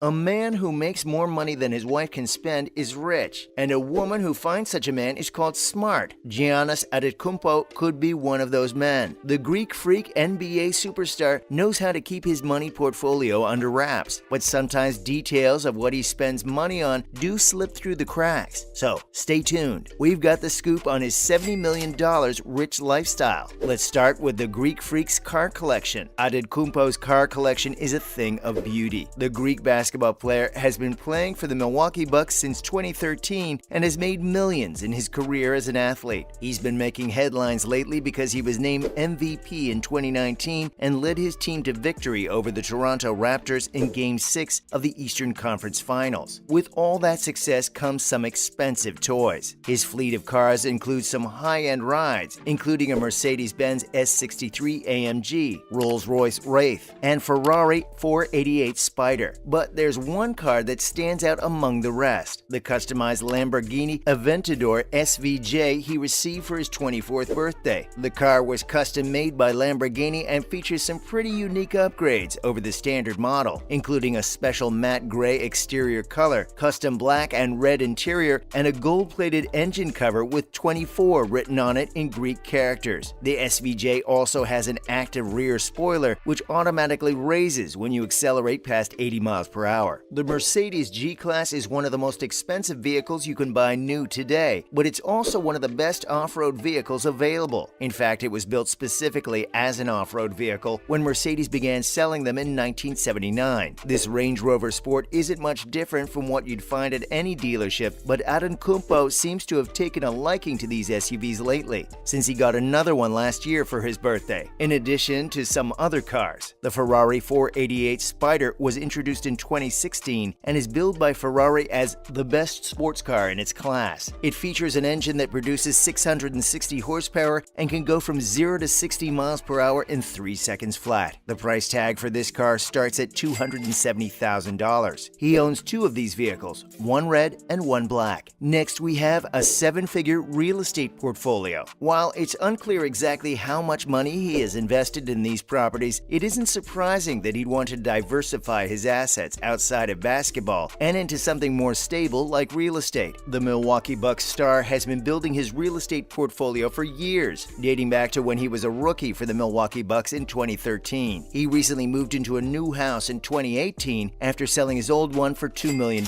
A man who makes more money than his wife can spend is rich, and a woman who finds such a man is called smart. Giannis Antetokounmpo could be one of those men. The Greek freak NBA superstar knows how to keep his money portfolio under wraps, but sometimes details of what he spends money on do slip through the cracks. So stay tuned. We've got the scoop on his $70 million rich lifestyle. Let's start with the Greek freak's car collection. Antetokounmpo's car collection is a thing of beauty. The Greek basketball player has been playing for the Milwaukee Bucks since 2013 and has made millions in his career as an athlete. He's been making headlines lately because he was named MVP in 2019 and led his team to victory over the Toronto Raptors in Game 6 of the Eastern Conference Finals. With all that success comes some expensive toys. His fleet of cars includes some high-end rides, including a Mercedes-Benz S63 AMG, Rolls-Royce Wraith, and Ferrari 488 Spider. But there's one car that stands out among the rest: the customized Lamborghini Aventador SVJ he received for his 24th birthday. The car was custom made by Lamborghini and features some pretty unique upgrades over the standard model, including a special matte gray exterior color, custom black and red interior, and a gold-plated engine cover with 24 written on it in Greek characters. The SVJ also has an active rear spoiler, which automatically raises when you accelerate past 80 miles per hour. The Mercedes G-Class is one of the most expensive vehicles you can buy new today, but it's also one of the best off-road vehicles available. In fact, it was built specifically as an off-road vehicle when Mercedes began selling them in 1979. This Range Rover Sport isn't much different from what you'd find at any dealership, but Antetokounmpo seems to have taken a liking to these SUVs lately, since he got another one last year for his birthday, in addition to some other cars. The Ferrari 488 Spider was introduced in 2016 and is billed by Ferrari as the best sports car in its class. It features an engine that produces 660 horsepower and can go from 0 to 60 miles per hour in 3 seconds flat. The price tag for this car starts at $270,000. He owns two of these vehicles, one red and one black. Next, we have a 7-figure real estate portfolio. While it's unclear exactly how much money he has invested in these properties, it isn't surprising that he'd want to diversify his assets outside of basketball and into something more stable like real estate. The Milwaukee Bucks star has been building his real estate portfolio for years, dating back to when he was a rookie for the Milwaukee Bucks in 2013. He recently moved into a new house in 2018 after selling his old one for $2 million,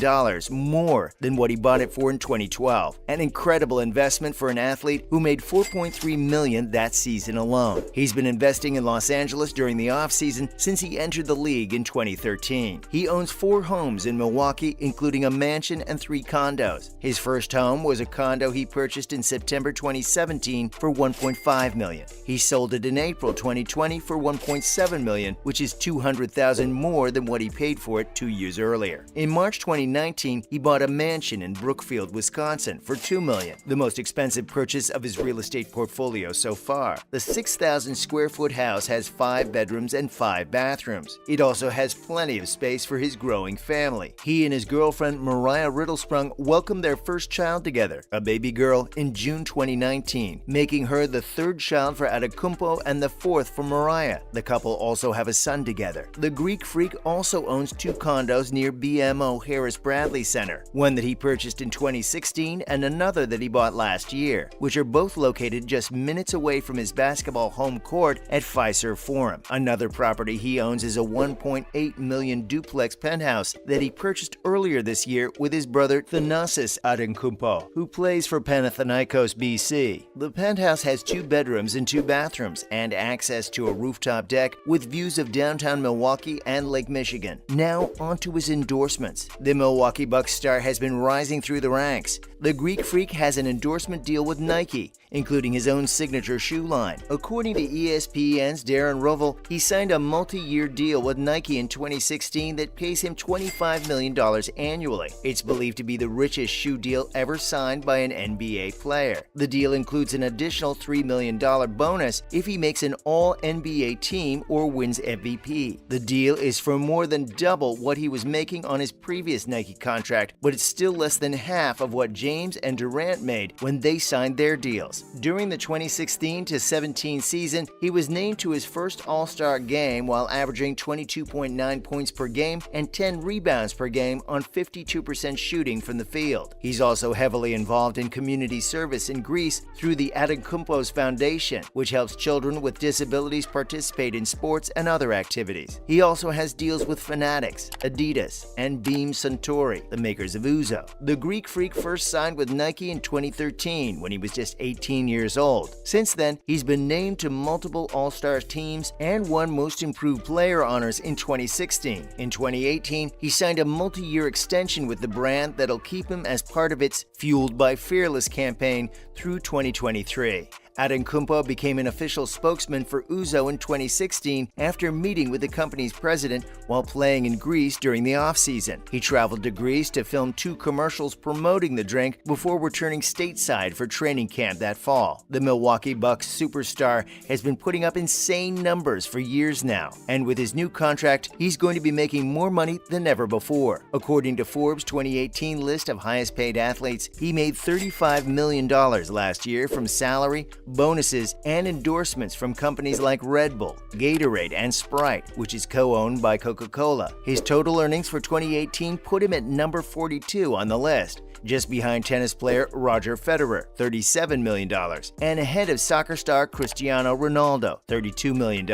more than what he bought it for in 2012. An incredible investment for an athlete who made $4.3 million that season alone. He's been investing in Los Angeles during the offseason since he entered the league in 2013. He owns 4 homes in Milwaukee, including a mansion and 3 condos. His first home was a condo he purchased in September 2017 for $1.5 million. He sold it in April 2020 for $1.7 million, which is $200,000 more than what he paid for it 2 years earlier. In March 2019, he bought a mansion in Brookfield, Wisconsin for $2 million, the most expensive purchase of his real estate portfolio so far. The 6,000 square foot house has 5 bedrooms and 5 bathrooms. It also has plenty of space for his growing family. He and his girlfriend Mariah Rittlesprung welcomed their first child together, a baby girl, in June 2019, making her the 3rd child for Antetokounmpo and the 4th for Mariah. The couple also have a son together. The Greek freak also owns 2 condos near BMO Harris Bradley Center, one that he purchased in 2016 and another that he bought last year, which are both located just minutes away from his basketball home court at Fiserv Forum. Another property he owns is a $1.8 million duplex penthouse that he purchased earlier this year with his brother Giannis Antetokounmpo, who plays for Panathinaikos BC. The penthouse has 2 bedrooms and 2 bathrooms and access to a rooftop deck with views of downtown Milwaukee and Lake Michigan. Now onto his endorsements. The Milwaukee Bucks star has been rising through the ranks. The Greek freak has an endorsement deal with Nike, including his own signature shoe line. According to ESPN's Darren Rovell, he signed a multi-year deal with Nike in 2016 that pays him $25 million annually. It's believed to be the richest shoe deal ever signed by an NBA player. The deal includes an additional $3 million bonus if he makes an All-NBA team or wins MVP. The deal is for more than double what he was making on his previous Nike contract, but it's still less than half of what James and Durant made when they signed their deals. During the 2016-17 season, he was named to his first All-Star game while averaging 22.9 points per game and and 10 rebounds per game on 52% shooting from the field. He's also heavily involved in community service in Greece through the Antetokounmpo's Foundation, which helps children with disabilities participate in sports and other activities. He also has deals with Fanatics, Adidas, and Beam Suntory, the makers of Ouzo. The Greek Freak first signed with Nike in 2013 when he was just 18 years old. Since then, he's been named to multiple All-Star teams and won Most Improved Player honors in 2016. In 2018, he signed a multi-year extension with the brand that'll keep him as part of its Fueled by Fearless campaign through 2023. Antetokounmpo became an official spokesman for Ouzo in 2016 after meeting with the company's president while playing in Greece during the off-season. He traveled to Greece to film 2 commercials promoting the drink before returning stateside for training camp that fall. The Milwaukee Bucks superstar has been putting up insane numbers for years now, and with his new contract, he's going to be making more money than ever before. According to Forbes' 2018 list of highest-paid athletes, he made $35 million last year from salary, bonuses, and endorsements from companies like Red Bull, Gatorade, and Sprite, which is co-owned by Coca-Cola. His total earnings for 2018 put him at number 42 on the list, just behind tennis player Roger Federer, $37 million, and ahead of soccer star Cristiano Ronaldo, $32 million.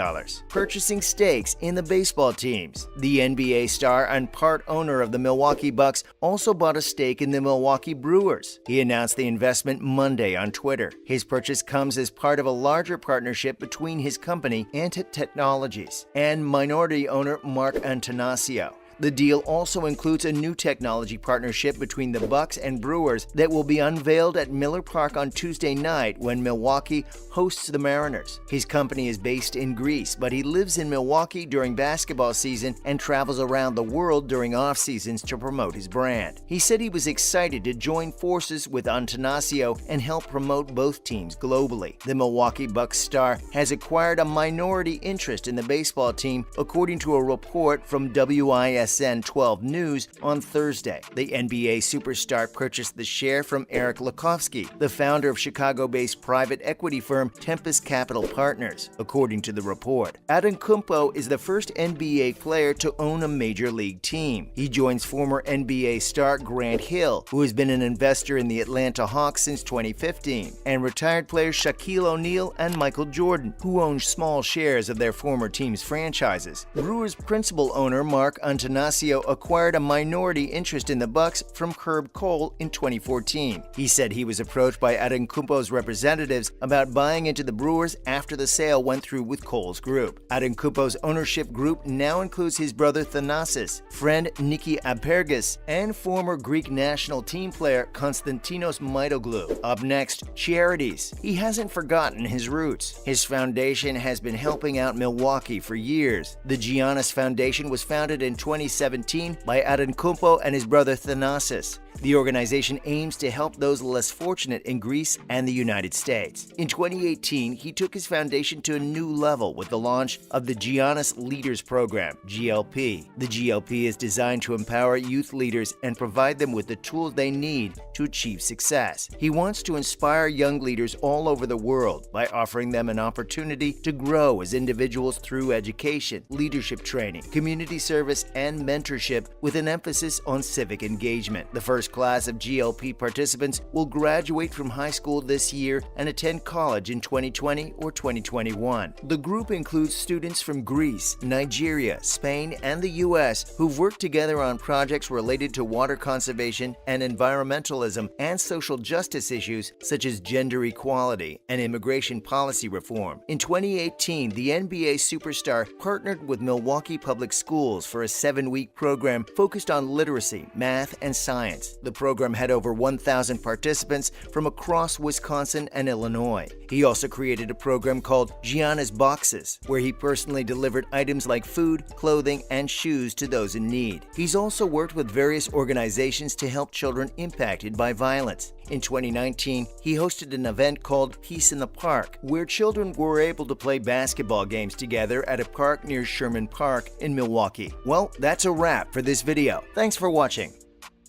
Purchasing stakes in the baseball teams. The NBA star and part owner of the Milwaukee Bucks also bought a stake in the Milwaukee Brewers. He announced the investment Monday on Twitter. His purchase comes as part of a larger partnership between his company, Ant Technologies, and minority owner Mark Antanasio. The deal also includes a new technology partnership between the Bucks and Brewers that will be unveiled at Miller Park on Tuesday night when Milwaukee hosts the Mariners. His company is based in Greece, but he lives in Milwaukee during basketball season and travels around the world during off-seasons to promote his brand. He said he was excited to join forces with Antanasio and help promote both teams globally. The Milwaukee Bucks star has acquired a minority interest in the baseball team, according to a report from WISN 12 News on Thursday. The NBA superstar purchased the share from Eric Lukovsky, the founder of Chicago-based private equity firm Tempest Capital Partners, according to the report. Antetokounmpo is the first NBA player to own a major league team. He joins former NBA star Grant Hill, who has been an investor in the Atlanta Hawks since 2015, and retired players Shaquille O'Neal and Michael Jordan, who own small shares of their former team's franchises. Brewers principal owner Mark Antanasio acquired a minority interest in the Bucks from Herb Cole in 2014. He said he was approached by Antetokounmpo's representatives about buying into the Brewers after the sale went through with Cole's group. Antetokounmpo's ownership group now includes his brother Thanasis, friend Niki Apergis, and former Greek national team player Konstantinos Mitoglou. Up next, charities. He hasn't forgotten his roots. His foundation has been helping out Milwaukee for years. The Giannis Foundation was founded in 2017 by Antetokounmpo and his brother Thanasis. The organization aims to help those less fortunate in Greece and the United States. In 2018, he took his foundation to a new level with the launch of the Giannis Leaders Program, GLP. The GLP is designed to empower youth leaders and provide them with the tools they need to achieve success. He wants to inspire young leaders all over the world by offering them an opportunity to grow as individuals through education, leadership training, community service, and mentorship with an emphasis on civic engagement. The first class of GLP participants will graduate from high school this year and attend college in 2020 or 2021. The group includes students from Greece, Nigeria, Spain, and the U.S. who've worked together on projects related to water conservation and environmentalism and social justice issues such as gender equality and immigration policy reform. In 2018, the NBA superstar partnered with Milwaukee Public Schools for a 7-week program focused on literacy, math, and science. The program had over 1,000 participants from across Wisconsin and Illinois. He also created a program called Giannis Boxes, where he personally delivered items like food, clothing, and shoes to those in need. He's also worked with various organizations to help children impacted by violence. In 2019, he hosted an event called Peace in the Park, where children were able to play basketball games together at a park near Sherman Park in Milwaukee. Well, that's a wrap for this video. Thanks for watching.